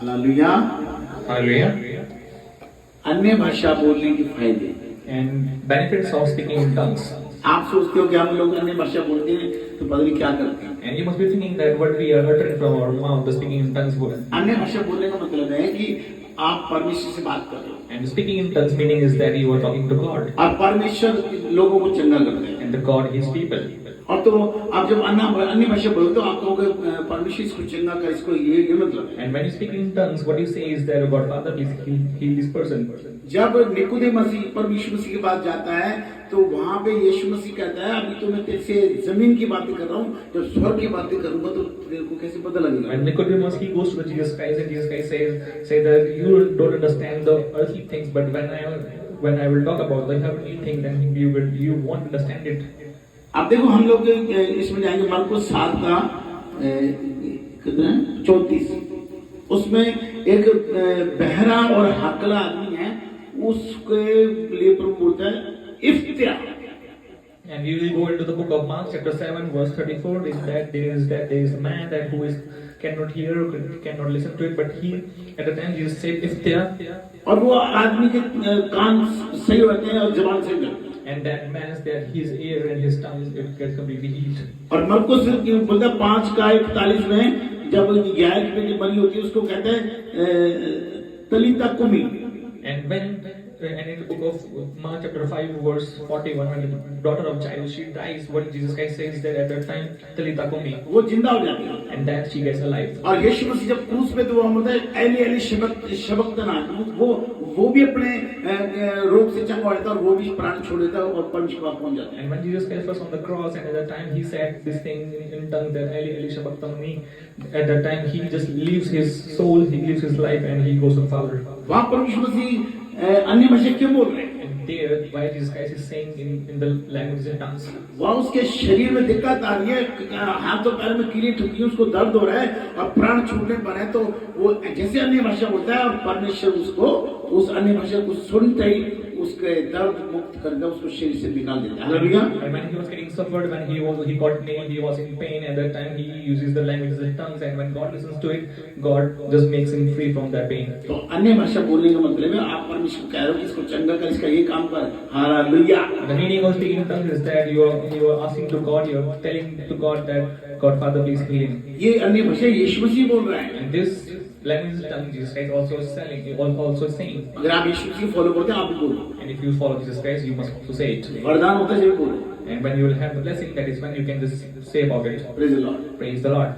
Hallelujah. Hallelujah. अन्य भाषा बोलने के फायदे। And benefits of speaking in tongues. आप सोचते हो कि हम लोग अन्य भाषा बोलते हैं तो पता नहीं क्या करते हैं। And you must be thinking that what we are uttering from our mouth, the speaking in tongues word. अन्य भाषा बोलने का मतलब है कि आप परमेश्वर से बात कर रहे हो। And speaking in tongues meaning is that you are talking to God. और परमेश्वर लोगों को चंगा करते हैं। And the God is people. और तो आप जब अन्य भाषा बोलते हो तो आप कहोगे परमेश्वर इसको चंगा कर, इसको ये मतलब है। And when you speak in tongues, what you say is that God Father please heal this person. जब निकोदेमुस परमेश्वर मसीह के पास जाता है तो वहां पे यीशु मसीह कहता है अभी तो मैं तेरे से जमीन की बातें कर रहा हूँ, जब स्वर्ग की बातें करूंगा तो तेरे को कैसे पता लगेगा। When Nicodemus he goes to Jesus Christ and Jesus Christ say that you don't understand the earthly things, but when I will talk about the heavenly things, then you won't understand it. अब देखो हम लोग इसमें जाएंगे मरकुस 7 का कितना 34, उसमें एक बहरा और हकला आदमी है, उसके लिए प्रभु बोलता है इफ्तिया। And we will go into the book of Mark chapter 7 verse 34 is that there is a man that who is cannot hear, cannot listen to it, but he at the time Jesus said इफ्तिया, और वो आदमी के कान सही होते हैं और जुबान सही होती है। and that man's that his ear and his tongue it gets completely healed. और मरकुस बोलता है 5 का 41 में जब याएल की बेटी मरी होती है उसको कहते हैं तलीता कुमी। And in the book of Mark chapter 5 verse 41 when the daughter of Jairus she dies, what Jesus Christ says that at that time Talitha Kumi, वो जिंदा हो जाती है and that she gets alive. और यीशु मसीह जब क्रूस पे तो वो बोलता है एली एली शबक्तना, वो भी अपने रोग से चंगा हो जाता है और वो भी प्राण छोड़ देता है और परमेश्वर पास पहुंच जाता है। And when Jesus Christ was on the cross and at that time he said this thing in tongue that Eli Eli Shabachthani, at that time he just leaves his soul, he leaves his life and he goes to the Father. वहाँ परमेश्वर मसीह अन्य भाषा क्यों बोल रहे हैं? And there why Jesus Christ is saying in the languages and tongues. वहाँ उसके शरीर में दिक्कत आ रही है, हाथों पैर में कीड़े ठुकी, उसको दर्द हो रहा है और प्राण छूटने पर है, तो वो जैसे अन्य भाषा बोलता है और परमेश्वर उसको उस अन्य भाषा को सुनते ही उसके दर्द मुक्त कर दे, उसको शरीर से निकाल देता है। Hallelujah. And when he was getting suffered, when he got nailed, he was in pain. At that time, he uses the languages and tongues, and when God listens to it, God just makes him free from that pain. तो अन्य भाषा बोलने का मतलब है आप परमेश्वर कह रहे हो कि इसको चंगा कर, इसका ये काम कर। Hallelujah. The meaning of speaking in tongues is that you are asking to God, you are telling to God that God Father please heal him. ये अन्य भाषा यीशु मसीह बोल रहा है। And this language and tongue Jesus Christ also saying. अगर आप यीशु मसीह follow करते हैं आप भी बोलो। And if you follow Jesus Christ, you must also say it. वरदान होता है जब बोलो। And when you will have the blessing, that is when you can just say about it. Praise the Lord. Praise the Lord.